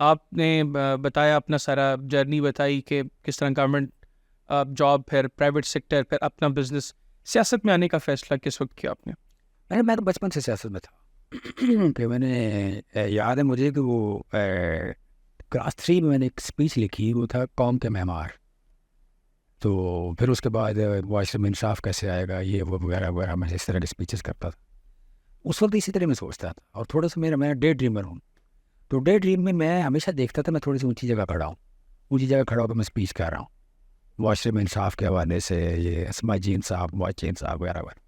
आपने बताया अपना सारा जर्नी बताई कि किस तरह गवर्नमेंट जॉब, फिर प्राइवेट सेक्टर, फिर अपना बिजनेस। सियासत में आने का फैसला किस वक्त किया आपने? मैं तो बचपन से सियासत में था। कि मैंने याद है मुझे कि वो क्लास 3 में मैंने एक स्पीच लिखी, वो था कौम के मेहमान। तो फिर उसके बाद मुआशरे में इंसाफ कैसे आएगा, ये वो वगैरह वगैरह, मैं इस तरह के स्पीचेस करता था। उस वक्त इसी तरह मैं सोचता था, और थोड़ा सा मैं डे ड्रीमर हूँ। तो डे ड्रीम में मैं हमेशा देखता था मैं थोड़ी सी ऊंची जगह खड़ा हूँ, ऊंची जगह खड़ा होकर मैं स्पीच कर रहा हूँ मुआशरे में इंसाफ के हवाले से, ये समाजी इंसाफ, मुआशी इंसाफ वगैरह वगैरह।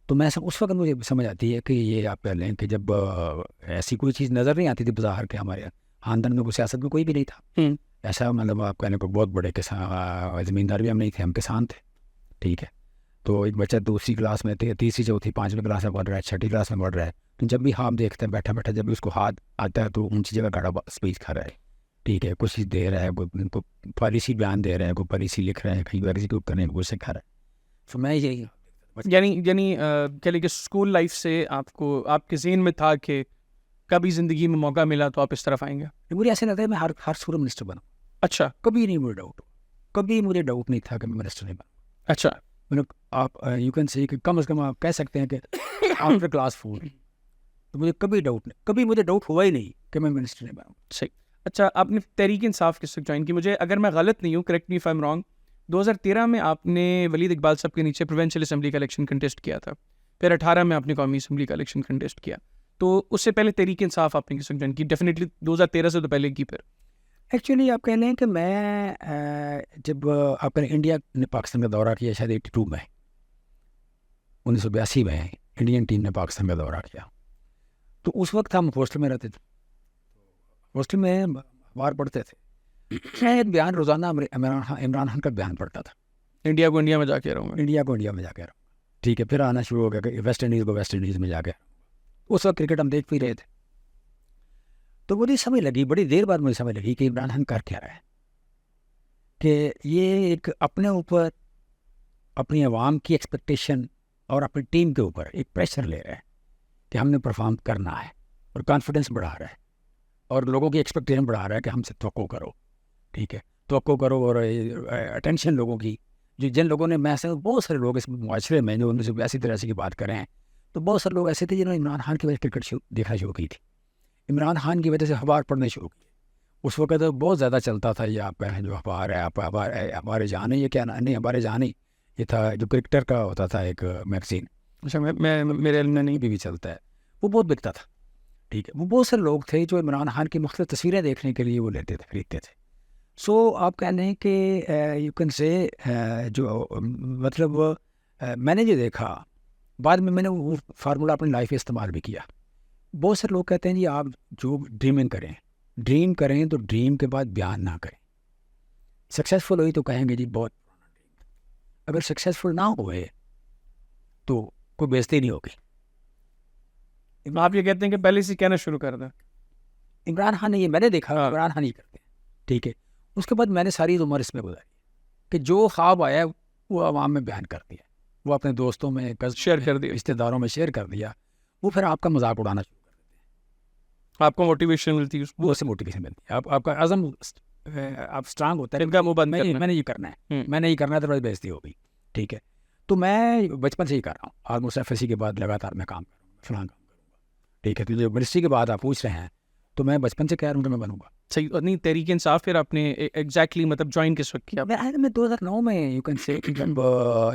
तो मैं उस वक्त मुझे समझ आती है कि ये आप कह लें कि जब ऐसी कोई चीज़ नज़र नहीं आती थी बाहर के, हमारे खानदान में कोई सियासत में कोई भी नहीं था ऐसा, मतलब आप कहने को बहुत बड़े किसान ज़मींदार भी हम नहीं थे, हम किसान थे। ठीक है। तो एक बच्चा दूसरी क्लास में थे, तीसरी चौथी पाँचवीं क्लास में पढ़ रहा है, छठी क्लास में पढ़ रहा है, तो जब भी हाथ देखते हैं बैठा बैठा, जब भी उसको हाथ आता है तो ऊंची जगह खड़ा स्पीच कर रहा है। ठीक है, कुछ चीज़ दे रहा है, कोई पॉलिसी बयान दे रहा है, कोई पॉलिसी लिख रहा है, कहीं पॉलिसी को करने को सिखा रहा है। तो मैं यही यानी कह लीजिए स्कूल लाइफ से आपको, आपके ज़हन में था कि कभी ज़िंदगी में मौका मिला तो आप इस तरफ आएंगे? मुझे ऐसे लगता है मैं हर सूरत मिनिस्टर बना। अच्छा। कभी नहीं मुझे डाउट, कभी मुझे डाउट नहीं था कि मैं मिनिस्टर नहीं बना। अच्छा। मतलब आप यू कैन से कि कम से कम आप कह सकते हैं कि आफ्टर क्लास 4 तो मुझे कभी डाउट नहीं, कभी मुझे डाउट हुआ ही नहीं कि मैं मिनिस्टर नहीं बनूँ। सही। अच्छा, आपने तहरीक इंसाफ किस वक्त ज्वाइन की? मुझे, अगर मैं गलत नहीं हूँ, correct me if I am wrong, 2013 में आपने वलीद इकबाल साहब के नीचे प्रोविंशियल असम्बली का इलेक्शन कंटेस्ट किया था, फिर 18 में आपने कौमी असम्बली का इलेक्शन कंटेस्ट किया। तो उससे पहले तहरीक इंसाफ आपने किस वक्त ज्वाइन की? डेफिनेटली 2013 से तो पहले की। फिर एक्चुअली आप कह लें कि मैं जब आपने इंडिया ने पाकिस्तान का दौरा किया शायद 82 में, 1982 में इंडियन टीम ने पाकिस्तान का दौरा किया, तो उस वक्त हम हॉस्टल में रहते थे। हॉस्टल में अखबार पढ़ते थे, मैं एक बयान रोज़ाना इमरान खान का बयान पढ़ता था। इंडिया को इंडिया में जाके रहूँगा, इंडिया को इंडिया में जाके रहूँगा। ठीक है, फिर आना शुरू हो गया कि वेस्ट इंडीज़ को वेस्ट इंडीज़ में जाके। उस वक्त क्रिकेट हम देख भी रहे थे, तो मुझे समझ लगी, बड़ी देर बाद मुझे समझ लगी कि इमरान खान कर क्या रहा है, कि ये एक अपने ऊपर, अपनी आवाम की एक्सपेक्टेशन और अपनी टीम के ऊपर एक प्रेशर ले रहा है कि हमने परफॉर्म करना है, और कॉन्फिडेंस बढ़ा रहा है, और लोगों की एक्सपेक्टेशन बढ़ा रहा है कि हमसे तवक्को करो। ठीक है, तवक्को करो, और अटेंशन लोगों की, जो जिन लोगों ने, मैं समझ बहुत सारे लोग इस मुआशरे में जो उनसे ऐसी तरह से की बात करें हैं, तो बहुत सारे लोग ऐसे थे जिन्होंने इमरान खान की वजह से क्रिकेट देखना शुरू की थी, इमरान खान की वजह से अखबार पढ़ने शुरू किए। उस वक्त तो बहुत ज़्यादा चलता था ये आपका है जो अखबार है, आप हमारे जहाँ नहीं, ये क्या नहीं, हमारे जहाँ नहीं, ये था जो क्रिकेटर का होता था एक मैगजीन। अच्छा, मैं मेरे इल्म में नहीं। भी चलता है, वो बहुत बिकता था। ठीक है, वो बहुत सारे लोग थे जो इमरान खान की मुख्तलिफ तस्वीरें देखने के लिए वो लेते थे, खरीदते थे। सो आप कह लें कि यू कैन से जो मतलब मैंने जो देखा, बाद में मैंने वो फार्मूला अपनी लाइफ में इस्तेमाल भी किया। बहुत सारे लोग कहते हैं जी आप जो ड्रीमिंग करें, ड्रीम करें तो ड्रीम के बाद बयान ना करें। सक्सेसफुल हुई तो कहेंगे जी बहुत, अगर सक्सेसफुल ना हुए तो कोई बेइज्जती नहीं होगी। आप ये कहते हैं कि पहले से कहना शुरू कर दें? इमरान खान ने, ये मैंने देखा, इमरान खान ही करते हैं। ठीक है, उसके बाद मैंने सारी उम्र इसमें गुजारी कि जो ख्वाब आया वो आवाम में बयान कर दिया, वो अपने दोस्तों में शेयर कर दिया, रिश्तेदारों में शेयर कर दिया, वो फिर आपका मजाक उड़ाना शुरू कर देते हैं। आपको मोटिवेशन मिलती है, वो से मोटिवेशन मिलती है, आपका अज़म आप स्ट्रांग होता है, इनका मुंह बंद करना है। मैंने ये करना है, मैंने ये करना है, तो बड़ी बेइज्जती होगी। ठीक है, तो मैं बचपन से ही कर रहा हूँ, ऑलमोस्ट FSC के बाद लगातार मैं काम करूँगा, फलां काम करूँगा। ठीक है, तो जो मिनिस्ट्री के बाद आप पूछ रहे हैं, तो मैं बचपन से कह रहा हूँ कि मैं बनूंगा। सही। और नहीं, तहरीक इंसाफ फिर आपने एग्जैक्टली मतलब ज्वाइन किस वक्त किया? मैं 2009 में यू कैन से जब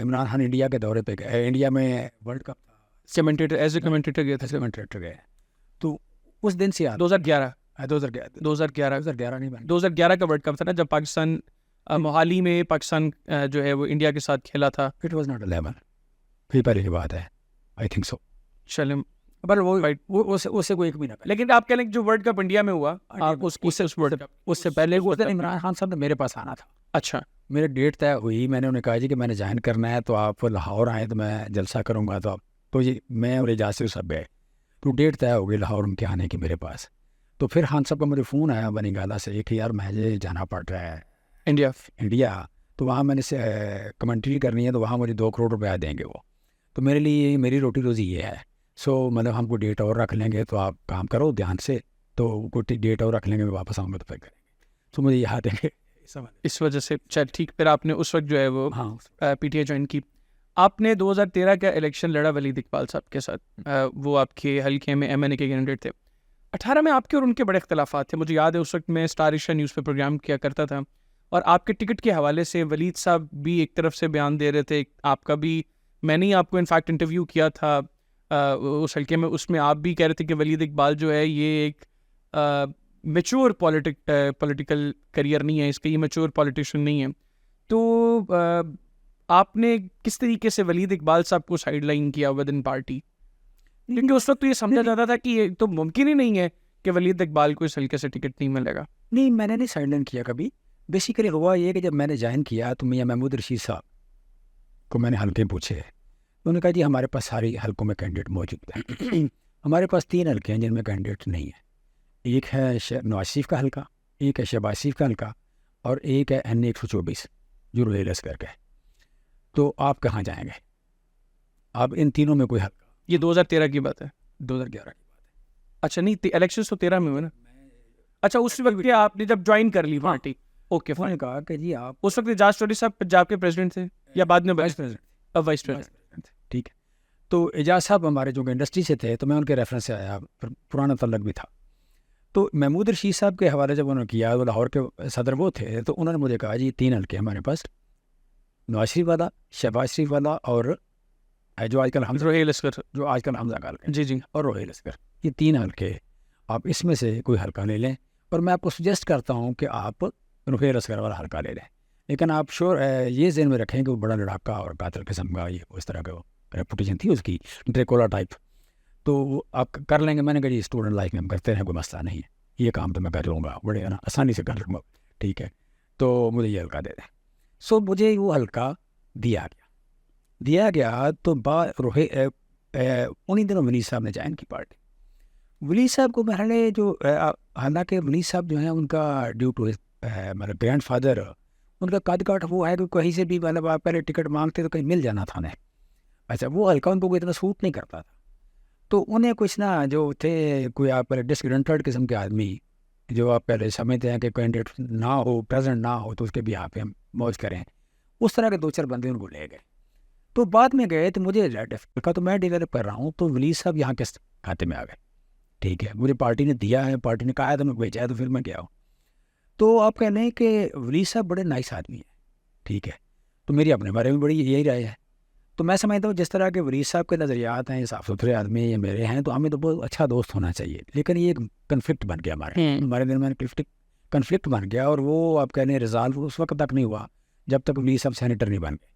इमरान खान इंडिया के दौरे पे गए, इंडिया में वर्ल्ड कप था, कमेंटेटर, एज ए कमेंटेटर गया था। कमेंटेटर गए, तो उस दिन से याद 2011 2011 नहीं बन 2011 का वर्ल्ड कप था ना, जब पाकिस्तान मोहाली में पाकिस्तान जो है वो इंडिया के साथ खेला था। इट वाज नॉट 11, फिर पहले की बात है, आई थिंक सो। चलें, पर वो उससे कोई एक महीना पहले। लेकिन आप कह लें कि जो वर्ल्ड कप इंडिया में हुआ, आप उस वर्ल्ड कप उससे पहले वो इमरान खान साहब ने मेरे पास आना था। अच्छा। मेरी डेट तय हुई, मैंने उन्हें कहा जी कि मैंने ज्वाइन करना है, तो आप लाहौर आए तो मैं जलसा करूँगा, तो आप, तो ये मैं और एजाज सब गए, तो डेट तय हो गई लाहौर उनके आने की मेरे पास। तो फिर खान साहब का मुझे फ़ोन आया बनीगाला से कि यार मुझे जाना पड़ रहा है इंडिया, तो वहाँ मैंने से कमेंट्री करनी है, तो वहाँ मुझे 2 करोड़ रुपया देंगे वो, तो मेरे लिए मेरी रोटी रोज़ी ये है। सो मतलब हमको डेट और रख लेंगे, तो आप काम करो ध्यान से, तो कोई डेट और रख लेंगे, मैं वापस आऊँगा तो फिर करेंगे। तो मुझे याद है इस वजह से चल ठीक। फिर आपने उस वक्त जो है वो हाँ पीटीआई ज्वाइन की। आपने 2013 का इलेक्शन लड़ा वलीद इकबाल साहब के साथ, वो आपके हल्के में एमएनए के कैंडिडेट थे। 18 में आपके और उनके बड़े इख्तलाफात थे। मुझे याद है उस वक्त मैं स्टार एशिया न्यूज़ पे प्रोग्राम किया करता था, और आपके टिकट के हवाले से वलीद साहब भी एक तरफ से बयान दे रहे थे, आपका भी। मैंने ही आपको इनफैक्ट इंटरव्यू किया था उस हल्के में, उसमें आप भी कह रहे थे कि वलीद इकबाल जो है ये एक मेच्योर पॉलिटिकल करियर नहीं है इसका, ये मेच्योर पॉलिटिशियन नहीं है। तो आपने किस तरीके से वलीद इकबाल साहब को साइडलाइन किया विद इन पार्टी? क्योंकि उस वक्त तो ये समझा जाता था कि ये तो मुमकिन ही नहीं है कि वलीद इकबाल को इस हल्के से टिकट नहीं मिलेगा। नहीं, मैंने नहीं साइडलाइन किया कभी। बेसिकली हुआ ये कि जब मैंने ज्वाइन किया तो मियां महमूद रशीद साहब को मैंने हल्के पूछे, तो उन्होंने कहा जी हमारे पास सारी हल्कों में कैंडिडेट मौजूद हैं। हमारे पास 3 हल्के हैं जिनमें कैंडिडेट नहीं है। एक है नवाज शरीफ का हल्का, एक है शहबाज शरीफ का हल्का, और एक है NA 124 जो रोहेल असगर का है। तो आप कहाँ जाएंगे? अब इन तीनों में कोई हल्का। ये 2013 की बात है। 2011 की बात अच्छा नहीं, इलेक्शन तो 13 में हुए ना। अच्छा उस वक्त के आपने जब ज्वाइन कर ली पार्टी। ओके है। उन्होंने कहा कि जी आप उस वक्त एजाज चौधरी साहब पंजाब के प्रेसिडेंट थे या बाद में वाइस प्रेसिडेंट। अब वाइस प्रेसिडेंट? ठीक है। तो एजाज साहब हमारे जो इंडस्ट्री से थे, तो मैं उनके रेफरेंस से आया, पुराना तल्लक भी था। तो महमूद रशीद साहब के हवाले जब उन्होंने किया, वो लाहौर के सदर वो थे, तो उन्होंने मुझे कहा जी 3 हल्के हमारे पास, नवाज शरीफ वाला, शहबाज शरीफ वाला, और जो आजकल हम रोहेल असगर, जो आजकल हमजा गाल के, जी जी, और रोहेल असगर, ये 3 हल्के आप इसमें से कोई हल्का ले लें। और मैं आपको सजेस्ट करता हूँ कि आप रोहेल असगर वाला हल्का ले लें, लेकिन आप श्योर ये ज़हन में रखें कि वो बड़ा लड़ाका और कातिल किस्म का ये उस तरह का रेपुटेशन थी उसकी, ड्रेकोला टाइप। तो आप कर लेंगे। मैंने कहा जी स्टूडेंट लाइफ में हम करते हैं, कोई मसला नहीं है, ये काम तो मैं कर लूँगा, बड़े ना आसानी से कर लूँगा, ठीक है, तो मुझे ये हल्का दे दें। सो मुझे वो हल्का दिया गया। तो उन्हीं दिनों वली साहब ने ज्वाइन की पार्टी। वली साहब को मैंने जो हालांकि वली साहब जो है उनका ड्यू टू मतलब ग्रैंड फादर, उनका कद काठ वो है कि कहीं से भी मतलब आप पहले टिकट मांगते तो कहीं मिल जाना था उन्हें। अच्छा वो हल्का उनको कोई इतना सूट नहीं करता था, तो उन्हें कुछ ना जो थे कोई आप पहले डिसग्रंटेड किस्म के आदमी, जो आप पहले समझते हैं कि कैंडिडेट ना हो, प्रेजेंट ना हो, तो उसके भी यहाँ पे हम मौज करें, उस तरह के 2-4 बंदे उनको ले गए। तो बाद में गए तो मुझे का तो मैं डेवलप कर रहा हूँ, तो वली साहब यहाँ के खाते में आ गए। ठीक है, मुझे पार्टी ने दिया है, पार्टी ने कहा है तो मैं भेजा है, तो फिर मैं गया हूँ। तो आप कह लें कि वली साहब बड़े नाइस आदमी हैं, ठीक है, तो मेरी अपने बारे में बड़ी यही राय है। तो मैं समझता हूँ जिस तरह के वली साहब के नज़रियात हैं, साफ़ सुथरे आदमी ये मेरे हैं, तो हमें तो बहुत अच्छा दोस्त होना चाहिए। लेकिन ये एक कन्फ्लिक्ट बन गया हमारे दिल में, कन्फ्लिक्ट बन गया, और वो आप कह लें रिजॉल्व उस वक्त तक नहीं हुआ जब तक वली साहब सेनेटर नहीं बन गए।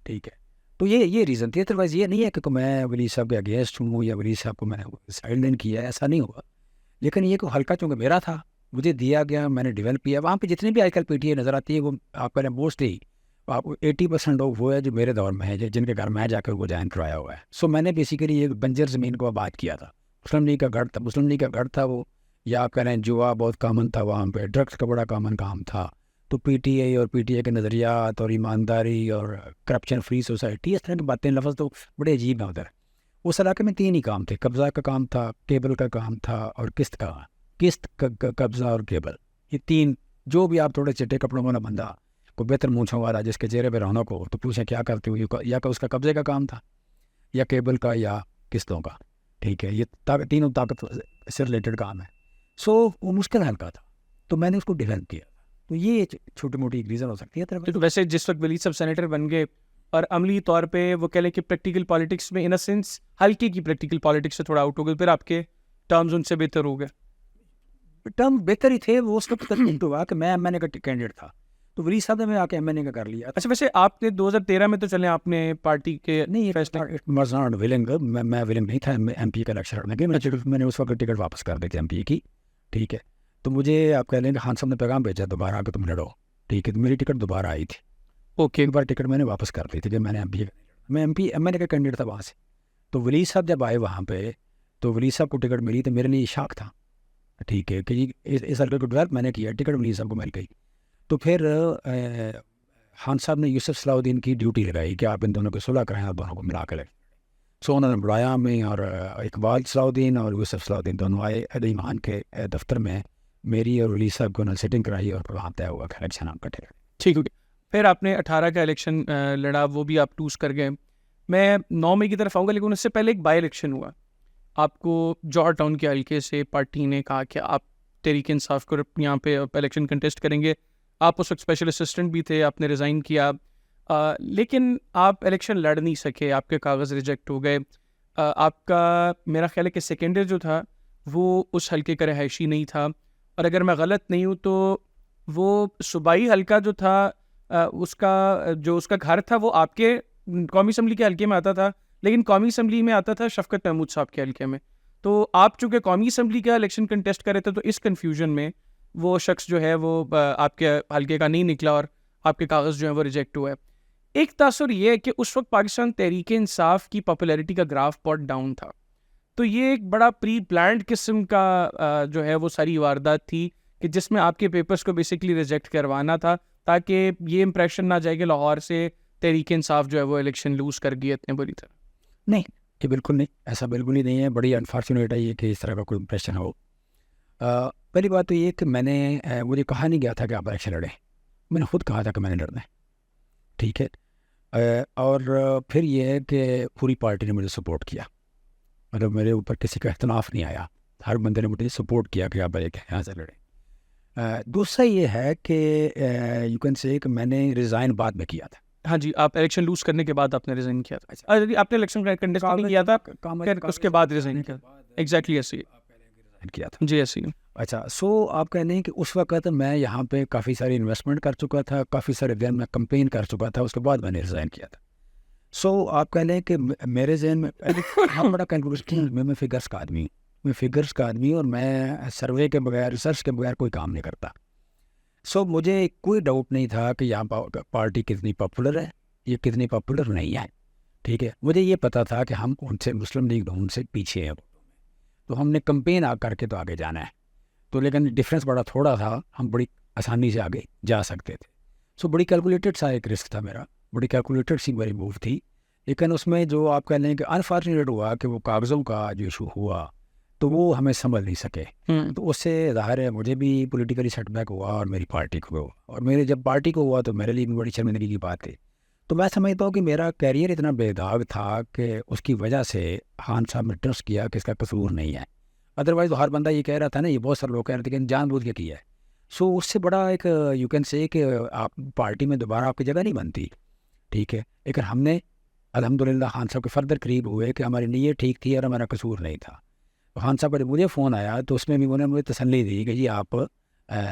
ठीक है, तो ये रीज़न थी। अदरवाइज़ ये नहीं है कि मैं वली साहब के अगेंस्ट हूँ या वली साहब को मैंने साइडलाइन किया है, ऐसा नहीं हुआ। लेकिन ये को हल्का चूँकि मेरा था, मुझे दिया गया, मैंने डेवलप किया। वहाँ पे जितनी भी आजकल PTI नज़र आती है, वो आप कह मोस्टली आपको 80% लोग वो है जो मेरे दौर में है, जिनके घर में जाकर वो ज्वाइन करवाया हुआ है। सो मैंने बेसिकली एक बंजर ज़मीन को आबाद किया था। मुस्लिम लीग का गढ़ था, मुस्लिम लीग का गढ़ था वो, या आप कह रहे हैं जुआ बहुत कॉमन था वहाँ पे, ड्रग्स का बड़ा कॉमन काम था। तो PTI और PTI के नज़रियात और ईमानदारी और करप्शन फ्री सोसाइटी, इस तरह की बातें, लफ्ज़ तो बड़े अजीब हैं उधर। उस इलाके में 3 ही काम थे, कब्ज़ा का काम था, केबल का काम था, और किस्त कब्ज़ा और केबल। ये 3, जो भी आप थोड़े चिट्टे कपड़ों वाला बंदा, को बेहतर मूँछों वाला, जिसके चेहरे पर रौनक हो, तो पूछें क्या करते हो, या का उसका कब्ज़े का काम था, या केबल का, या किस्तों का। ठीक है, ये तीनों ताकत से रिलेटेड काम है। सो वो मुश्किल हल्का था, तो मैंने उसको डेवलप किया। तो ये छोटी मोटी रीज़न हो सकती है। तो वैसे जिस वक्त वली साहब सेनेटर बन गए, और अमली तौर पे वो कह लें कि प्रैक्टिकल पॉलिटिक्स में इन अ सेंस हल्की की प्रैक्टिकल पॉलिटिक्स से थोड़ा आउट हो गए, फिर आपके टर्म्स उनसे बेहतर हो गए। टर्म बेहतर ही थे वो। उस वक्त तक हुआ कि मैं MNA का कैंडिडेट था, तो वली साहब ने मैं आके MNA का कर लिया। अच्छा वैसे आपने 2013 में तो चले आपने पार्टी के नहीं, फैसले, वाज नॉट विलिंग, मैं विलिंग नहीं था MP का इलेक्शन लड़ने के। मैंने उस वक्त टिकट वापस कर दी थी MP की। ठीक है, तो मुझे आप कह लेंगे खान साहब ने पैगाम भेजा दोबारा आके तुम लड़ो। ठीक है, तो मेरी टिकट दोबारा आई थी। ओके, एक बार टिकट मैंने वापस कर दी थी कि मैंने मैं MNA का कैंडिडेट था वहाँ से। तो वली साहब जब आए वहाँ पे, तो वली साहब को टिकट मिली, तो मेरे लिए शौक था। ठीक है, कि इस हल्के को डेवलप मैंने किया, टिकट वली साहब को मिल गई। तो फिर खान साहब ने यूसुफ सलाउद्दीन की ड्यूटी लगाई कि आप इन दोनों को सुलह कराएं और दोनों को मिला कर। सो उन्होंने बुलाया हमें, और इकबाल सलाउद्दीन और यूसुफ सलाउद्दीन दोनों आए ईमान के दफ्तर में। मेरी और वली साहब को उन्होंने सिटिंग कराई और वहाँ तय हुआ कि इलेक्शन हम कटे। ठीक हो गया। फिर आपने 18 का इलेक्शन लड़ा, वो भी आप लूज़ कर गए। मैं 9 मई की तरफ आऊँगा, लेकिन उससे पहले एक बाई इलेक्शन हुआ। आपको जौहर टाउन के हल्के से पार्टी ने कहा कि आप तहरीक इंसाफ को यहाँ पे इलेक्शन कंटेस्ट करेंगे। आप उस वक्त स्पेशल असिस्टेंट भी थे, आपने रिज़ाइन किया, लेकिन आप इलेक्शन लड़ नहीं सके, आपके कागज़ रिजेक्ट हो गए। आपका मेरा ख्याल है कि सेकेंडर जो था वो उस हल्के का रहायशी नहीं था, और अगर मैं गलत नहीं हूँ तो वो सूबाई हल्का जो था उसका घर था वो आपके कौमी असम्बली के हल्के में आता था, लेकिन कौमी असम्बली में आता था शफकत महमूद साहब के हल्के में। तो आप चूँकि कौमी असम्बली का इलेक्शन कंटेस्ट कर रहे थे, तो इस कन्फ्यूजन में वो शख्स जो है वो आपके हल्के का नहीं निकला और आपके कागज़ जो है वो रिजेक्ट हुआ है। एक तासुर ये है कि उस वक्त पाकिस्तान तहरीक इंसाफ की पॉपुलैरिटी का ग्राफ बहुत डाउन था, तो ये एक बड़ा प्री प्लान्ड किस्म का जो है वो सारी वारदात थी कि जिसमें आपके पेपर्स को बेसिकली रिजेक्ट करवाना था, ताकि ये इंप्रेशन ना जाए कि लाहौर से तहरीक इंसाफ जो है वो इलेक्शन लूज़ कर गई इतने बुरी तरह। नहीं, ये बिल्कुल नहीं, ऐसा बिल्कुल ही नहीं है। बड़ी अनफॉर्चुनेट है ये कि इस तरह का कोई इम्प्रेशन हो। पहली बात तो ये कि मुझे कहा नहीं गया था कि आप इलेक्शन लड़ें, मैंने खुद कहा था कि मैंने लड़ना है, ठीक है। और फिर ये है कि पूरी पार्टी ने मुझे सपोर्ट किया, मतलब मेरे ऊपर किसी का इख्तलाफ नहीं आया, हर बंदे ने मुझे सपोर्ट किया कि आप यहाँ से लड़ें। दूसरा ये है कि यू कैन से कि मैंने रिज़ाइन बाद में किया था। हाँ जी, आप इलेक्शन लूज़ करने के बाद आपने रिज़ाइन किया था। आपने इलेक्शन कंटेस्ट नहीं किया था, फिर उसके बाद रिज़ाइन किया। एग्जैक्टली ऐसे ही किया था जी, ऐसे ही। अच्छा, सो आप कह रहे हैं कि उस वक्त मैं यहाँ पे काफ़ी सारी इन्वेस्टमेंट कर चुका था, काफ़ी सारे दिन में कंपेन कर चुका था, उसके बाद मैंने रिज़ाइन किया था। सो आप कह रहे हैं कि मेरे जहन में हम बड़ा कैलकुलेशन मैं फिगर्स का आदमी हूँ, मैं फिगर्स का आदमी हूँ, और मैं सर्वे के बगैर, रिसर्च के बगैर कोई काम नहीं करता। सो मुझे कोई डाउट नहीं था कि यहाँ पार्टी कितनी पॉपुलर है, ये कितनी पॉपुलर नहीं है, ठीक है। मुझे ये पता था कि हम उनसे, मुस्लिम लीग उनसे पीछे हैं, तो हमने कंपेन करके तो आगे जाना है। तो लेकिन डिफरेंस बड़ा थोड़ा था, हम बड़ी आसानी से आगे जा सकते थे। सो बड़ी कैलकुलेटेड सा एक रिस्क था मेरा, बड़ी कैलकुलेटेड सी मेरी मूव थी। लेकिन उसमें जो आप कह लें कि अनफॉर्चुनेट हुआ कि वो कागज़ों का जो इशू हुआ तो वो हमें समझ नहीं सके, तो उससे ज़ाहिर है मुझे भी पॉलिटिकली सेटबैक हुआ और मेरी पार्टी को हुआ, और मेरे जब पार्टी को हुआ तो मेरे लिए भी बड़ी शर्मिंदगी की बात थी। तो मैं समझता हूँ कि मेरा कैरियर इतना बेदाग था कि उसकी वजह से खान साहब ने ट्रस्ट किया कि इसका कसूर नहीं है। अदरवाइज़ तो हर बंदा ये कह रहा था ना, ये बहुत सारे लोग कह रहे थे कि जानबूझ के किया है। सो उससे बड़ा एक यू कैन से कि आप पार्टी में दोबारा आपकी जगह नहीं बनती, ठीक है। लेकिन हमने अल्हम्दुलिल्लाह खान साहब के फर्दर करीब हुए कि हमारी नीयत ठीक थी और हमारा कसूर नहीं था। तो खान साहब का जब मुझे फ़ोन आया तो उसमें भी उन्होंने मुझे तसल्ली दी कि जी आप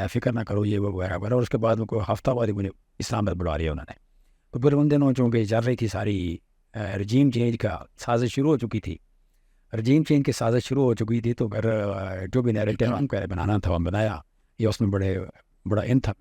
फ़िक्र ना करो, ये वो वगैरह वगैरह। और उसके बाद में कोई हफ्ता बाद ही मुझे इस्लामाबाद बुला लिया उन्होंने। तो फिर उन दिनों चूँकि चल रही थी सारी रजीम चेंज का साजिश शुरू हो चुकी थी, रजीम चेंज की साजिश शुरू हो चुकी थी, तो फिर जो भी नैरेटिव हमको बनाना था वो बनाया। ये उसमें बड़ा इन था।